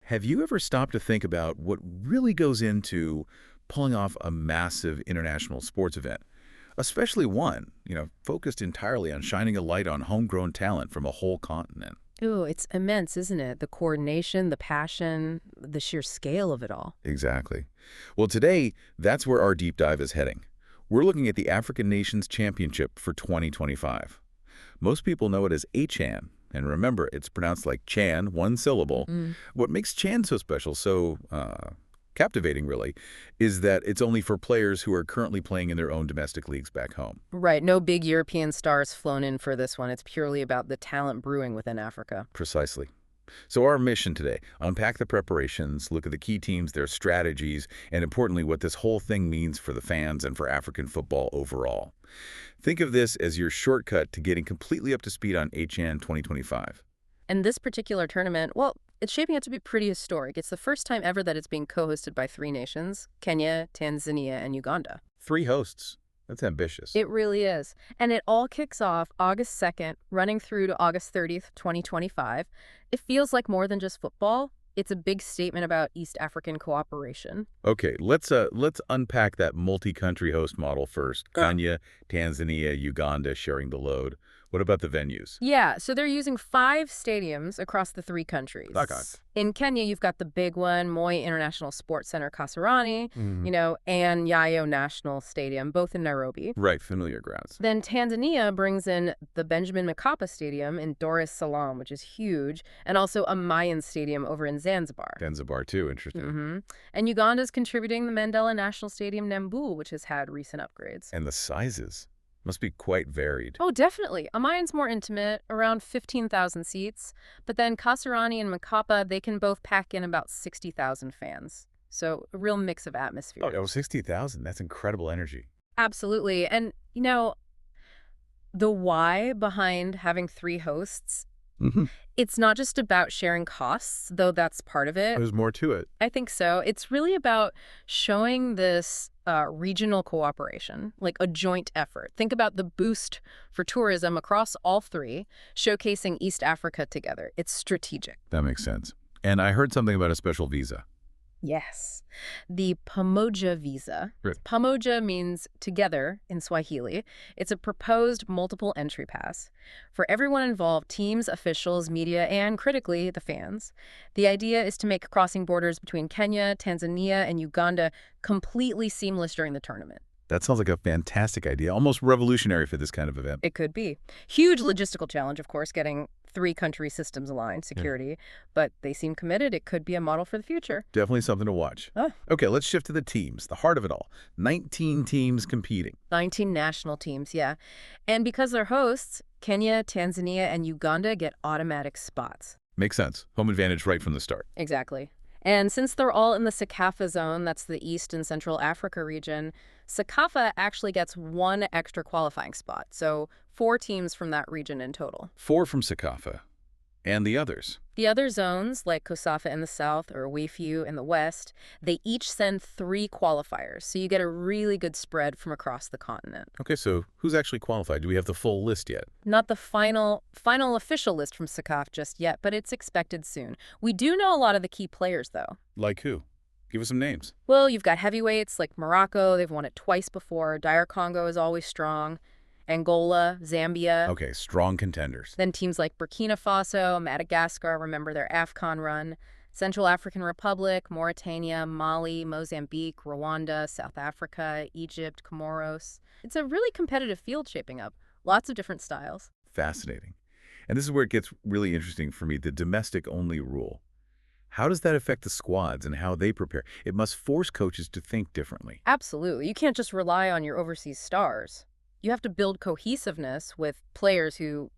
Have you ever stopped to think about what really goes into pulling off a massive international sports event? Especially one, focused entirely on shining a light on homegrown talent from a whole continent. Ooh, it's immense, isn't it? The coordination, the passion, the sheer scale of it all. Exactly. Well, today, that's where our deep dive is heading. We're looking at the African Nations Championship for 2025. Most people know it as ACHAN, and remember, it's pronounced like Chan, one syllable. Mm. What makes Chan so special, so captivating really, is that it's only for players who are currently playing in their own domestic leagues back home. Right, no big European stars flown in for this one. It's purely about the talent brewing within Africa. Precisely. So our mission today, unpack the preparations, look at the key teams, their strategies, and importantly, what this whole thing means for the fans and for African football overall. Think of this as your shortcut to getting completely up to speed on HN 2025. And this particular tournament, well, it's shaping up to be pretty historic. It's the first time ever that it's being co-hosted by three nations, Kenya, Tanzania, and Uganda. 3 hosts. That's ambitious. It really is. And it all kicks off August 2nd, running through to August 30th, 2025. It feels like more than just football. It's a big statement about East African cooperation. Okay, let's unpack that multi-country host model first. Kenya, Tanzania, Uganda sharing the load. What about the venues? Yeah, so they're using 5 stadiums across the 3 countries. Okay. In Kenya, you've got the big one, Moi International Sports Center, Kasarani, Mhm. and Nyayo National Stadium, both in Nairobi. Right, familiar grounds. Then Tanzania brings in the Benjamin Mkapa Stadium in Dar es Salaam, which is huge, and also a Mayan Stadium over in Zanzibar. Zanzibar too, interesting. And Uganda's contributing the Mandela National Stadium, Nambu, which has had recent upgrades. And the sizes must be quite varied. Oh, definitely. Amayan's more intimate, around 15,000 seats. But then Kasarani and Mkapa, they can both pack in about 60,000 fans. So a real mix of atmosphere. Oh, 60,000. That's incredible energy. Absolutely. And, the why behind having 3 hosts, it's not just about sharing costs, though that's part of it. There's more to it. I think so. It's really about showing this regional cooperation, like a joint effort. Think about the boost for tourism across all 3, showcasing East Africa together. It's strategic. That makes sense. And I heard something about a special visa. Yes. The Pamoja visa. Right. Pamoja means together in Swahili. It's a proposed multiple entry pass for everyone involved, teams, officials, media, and critically, the fans. The idea is to make crossing borders between Kenya, Tanzania, and Uganda completely seamless during the tournament. That sounds like a fantastic idea, almost revolutionary for this kind of event. It could be. Huge logistical challenge, of course, getting 3 country systems aligned, security, but they seem committed. It could be a model for the future. Definitely something to watch. Okay, let's shift to the teams, the heart of it all. 19 teams competing. 19 national teams, yeah. And because they're hosts, Kenya, Tanzania, and Uganda get automatic spots. Makes sense. Home advantage right from the start. Exactly. And since they're all in the CECAFA zone, that's the East and Central Africa region, CECAFA actually gets 1 extra qualifying spot. So 4 teams from that region in total. 4 from CECAFA. And the others? The other zones, like COSAFA in the south or WAFU in the west, they each send 3 qualifiers. So you get a really good spread from across the continent. Okay, so who's actually qualified? Do we have the full list yet? Not the final official list from CECAF just yet, but it's expected soon. We do know a lot of the key players, though. Like who? Give us some names. Well, you've got heavyweights like Morocco. They've won it twice before. DR Congo is always strong. Angola, Zambia. Okay, strong contenders. Then teams like Burkina Faso, Madagascar, remember their AFCON run. Central African Republic, Mauritania, Mali, Mozambique, Rwanda, South Africa, Egypt, Comoros. It's a really competitive field shaping up. Lots of different styles. Fascinating. And this is where it gets really interesting for me, the domestic-only rule. How does that affect the squads and how they prepare? It must force coaches to think differently. Absolutely. You can't just rely on your overseas stars. You have to build cohesiveness with players who,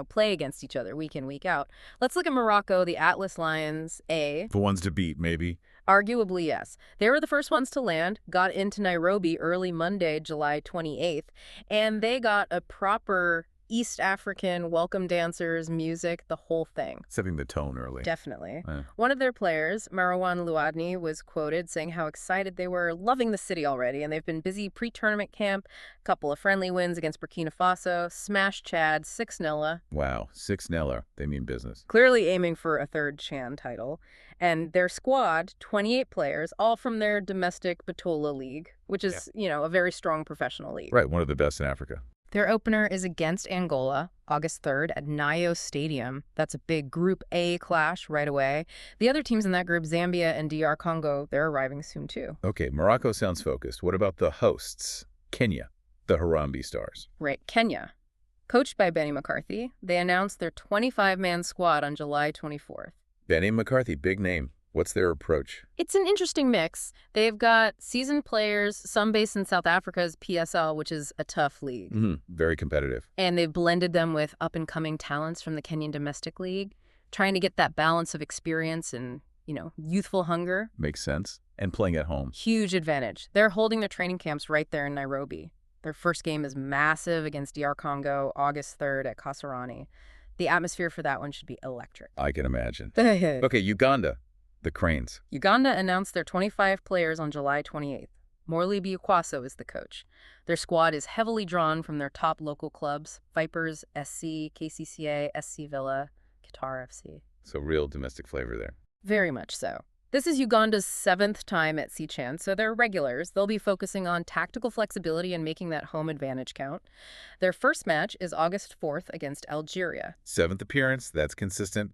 play against each other week in, week out. Let's look at Morocco, the Atlas Lions A. The ones to beat, maybe. Arguably, yes. They were the first ones to land, got into Nairobi early Monday, July 28th, and they got a proper East African welcome dancers, music, the whole thing. Setting the tone early. Definitely. One of their players, Marwan Louadni, was quoted saying how excited they were, loving the city already, and they've been busy pre-tournament camp, a couple of friendly wins against Burkina Faso, smashed Chad 6-0. Wow, 6-0. They mean business. Clearly aiming for a 3rd Chan title. And their squad, 28 players, all from their domestic Batola League, which is, a very strong professional league. Right, one of the best in Africa. Their opener is against Angola, August 3rd at Nyo Stadium. That's a big Group A clash right away. The other teams in that group, Zambia and DR Congo, they're arriving soon too. Okay, Morocco sounds focused. What about the hosts? Kenya, the Harambee Stars. Right, Kenya. Coached by Benny McCarthy, they announced their 25-man squad on July 24th. Benny McCarthy, big name. What's their approach? It's an interesting mix. They've got seasoned players, some based in South Africa's PSL, which is a tough league. Very competitive. And they've blended them with up-and-coming talents from the Kenyan Domestic League, trying to get that balance of experience and, youthful hunger. Makes sense. And playing at home. Huge advantage. They're holding their training camps right there in Nairobi. Their first game is massive against DR Congo, August 3rd at Kasarani. The atmosphere for that one should be electric. I can imagine. Okay, Uganda. The Cranes. Uganda announced their 25 players on July 28th. Morley Biakwaso is the coach. Their squad is heavily drawn from their top local clubs, Vipers, SC, KCCA, SC Villa, Qatar FC. So real domestic flavor there. Very much so. This is Uganda's 7th time at Sechan, so they're regulars. They'll be focusing on tactical flexibility and making that home advantage count. Their first match is August 4th against Algeria. 7th appearance, that's consistent.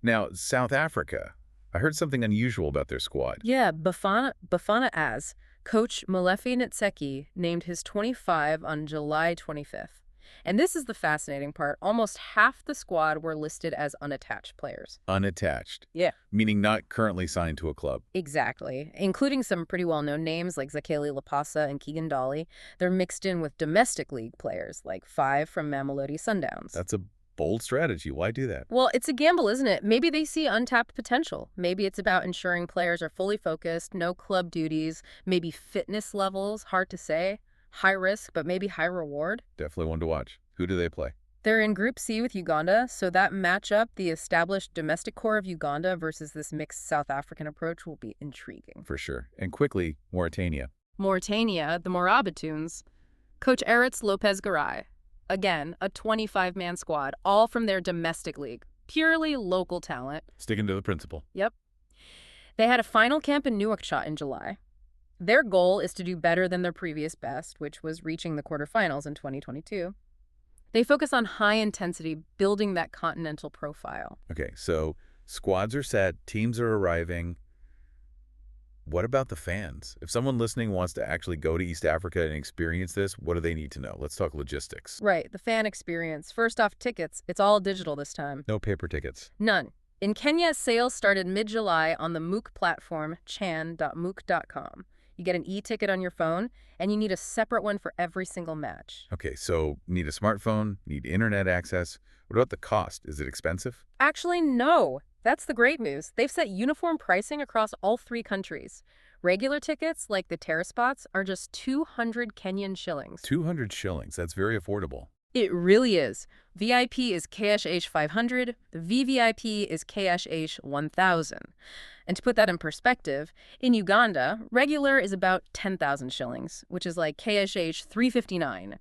Now, South Africa. I heard something unusual about their squad. Yeah, Bafana Az. Coach Molefi Ntseki named his 25 on July 25th. And this is the fascinating part. Almost half the squad were listed as unattached players. Unattached? Yeah. Meaning not currently signed to a club. Exactly. Including some pretty well-known names like Zakeli Lapasa and Keegan Dolly. They're mixed in with domestic league players like 5 from Mamelodi Sundowns. That's a bold strategy. Why do that? Well, it's a gamble, isn't it? Maybe they see untapped potential. Maybe it's about ensuring players are fully focused, no club duties, maybe fitness levels, hard to say. High risk, but maybe high reward. Definitely one to watch. Who do they play? They're in Group C with Uganda, so that matchup, the established domestic core of Uganda versus this mixed South African approach, will be intriguing. For sure. And quickly, Mauritania. Mauritania, the Morabitunes. Coach Eretz Lopez Garay. Again, a 25-man squad, all from their domestic league. Purely local talent. Sticking to the principle. Yep. They had a final camp in Nouakchott in July. Their goal is to do better than their previous best, which was reaching the quarterfinals in 2022. They focus on high intensity, building that continental profile. Okay, so squads are set, teams are arriving. What about the fans? If someone listening wants to actually go to East Africa and experience this, what do they need to know? Let's talk logistics. Right, the fan experience. First off, tickets. It's all digital this time. No paper tickets. None. In Kenya, sales started mid-July on the MOOC platform, chan.mooc.com. You get an e-ticket on your phone, and you need a separate one for every single match. Okay, so need a smartphone, need internet access. What about the cost? Is it expensive? Actually, no. That's the great news. They've set uniform pricing across all 3 countries. Regular tickets, like the terrace spots, are just 200 Kenyan shillings. 200 shillings. That's very affordable. It really is. VIP is KSH 500. The VVIP is KSH 1000. And to put that in perspective, in Uganda, regular is about 10,000 shillings, which is like KSH 359.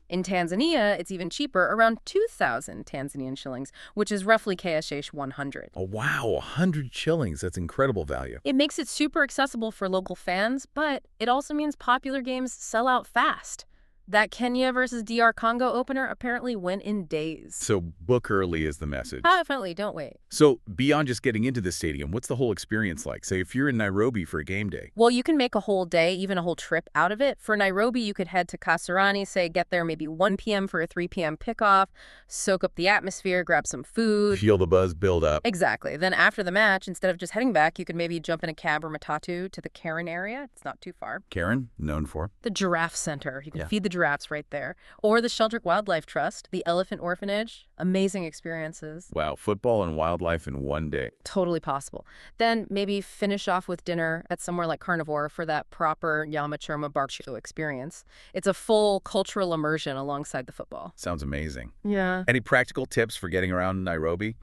In Tanzania, it's even cheaper, around 2,000 Tanzanian shillings, which is roughly KSH 100. Oh, wow, 100 shillings. That's incredible value. It makes it super accessible for local fans, but it also means popular games sell out fast. That Kenya versus DR Congo opener apparently went in days. So book early is the message. Definitely, don't wait. So beyond just getting into the stadium, what's the whole experience like? Say if you're in Nairobi for a game day. Well, you can make a whole day, even a whole trip out of it. For Nairobi, you could head to Kasarani, say get there maybe 1 p.m. for a 3 p.m. pickoff, soak up the atmosphere, grab some food. Feel the buzz build up. Exactly. Then after the match, instead of just heading back, you could maybe jump in a cab or matatu to the Karen area. It's not too far. Karen, known for? The Giraffe Center. You can feed the giraffes right there. Or the Sheldrick Wildlife Trust, the Elephant Orphanage. Amazing experiences. Wow, football and wildlife in one day. Totally possible. Then maybe finish off with dinner at somewhere like Carnivore for that proper Nyama Choma barbecue experience. It's a full cultural immersion alongside the football. Sounds amazing. Yeah. Any practical tips for getting around Nairobi?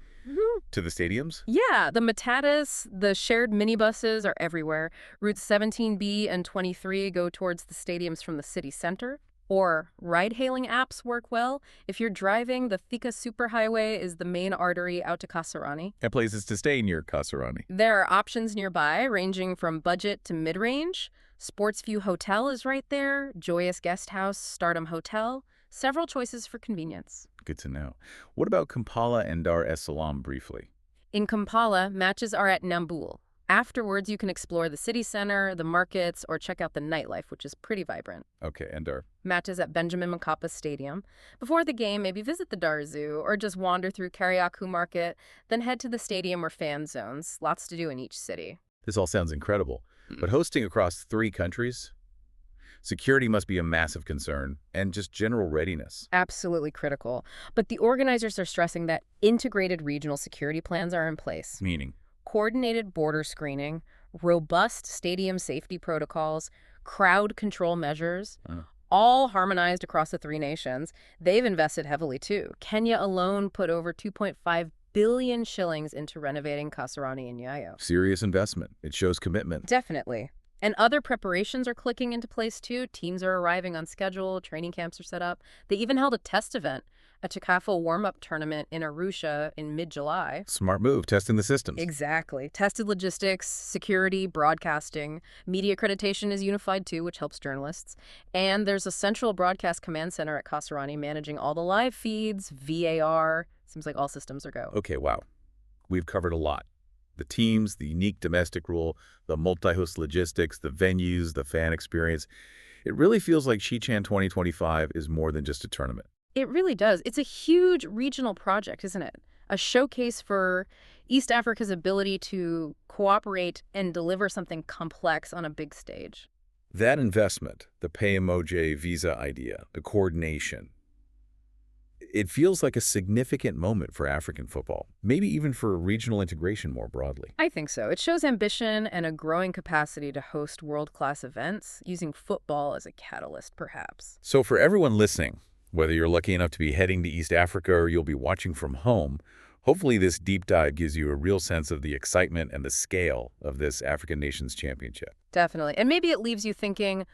To the stadiums? Yeah, the matatas, the shared minibuses are everywhere. Routes 17B and 23 go towards the stadiums from the city center. Or ride-hailing apps work well. If you're driving, the Thika Superhighway is the main artery out to Kasarani. And places to stay near Kasarani. There are options nearby, ranging from budget to mid-range. Sportsview Hotel is right there, Joyous Guest House, Stardom Hotel. Several choices for convenience. Good to know. What about Kampala and Dar es Salaam briefly? In Kampala, matches are at Nambool. Afterwards, you can explore the city center, the markets, or check out the nightlife, which is pretty vibrant. Okay, and Dar. Matches at Benjamin Mkapa Stadium. Before the game, maybe visit the Dar Zoo or just wander through Kariakou Market, then head to the stadium or fan zones. Lots to do in each city. This all sounds incredible. But hosting across 3 countries? Security must be a massive concern, and just general readiness. Absolutely critical. But the organizers are stressing that integrated regional security plans are in place. Meaning? Coordinated border screening, robust stadium safety protocols, crowd control measures, all harmonized across the 3 nations. They've invested heavily too. Kenya alone put over 2.5 billion shillings into renovating Kasarani and Nyayo. Serious investment. It shows commitment. Definitely. And other preparations are clicking into place too. Teams are arriving on schedule, training camps are set up. They even held a test event, a Takaful warm-up tournament in Arusha in mid-July. Smart move, testing the systems. Exactly. Tested logistics, security, broadcasting. Media accreditation is unified too, which helps journalists. And there's a central broadcast command center at Kasarani managing all the live feeds, VAR. Seems like all systems are go. Okay, wow. We've covered a lot. The teams, the unique domestic rule, the multi-host logistics, the venues, the fan experience. It really feels like Shichan 2025 is more than just a tournament. It really does. It's a huge regional project, isn't it? A showcase for East Africa's ability to cooperate and deliver something complex on a big stage. That investment, the pay emoji visa idea, the coordination, it feels like a significant moment for African football, maybe even for regional integration more broadly. I think so. It shows ambition and a growing capacity to host world-class events, using football as a catalyst, perhaps. So for everyone listening, whether you're lucky enough to be heading to East Africa or you'll be watching from home, hopefully this deep dive gives you a real sense of the excitement and the scale of this African Nations Championship. Definitely. And maybe it leaves you thinking,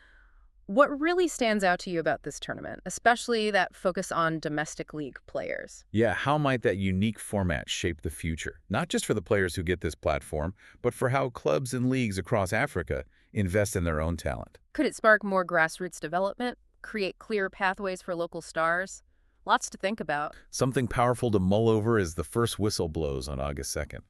what really stands out to you about this tournament, especially that focus on domestic league players? Yeah, how might that unique format shape the future? Not just for the players who get this platform, but for how clubs and leagues across Africa invest in their own talent. Could it spark more grassroots development, create clear pathways for local stars? Lots to think about. Something powerful to mull over as the first whistle blows on August 2nd.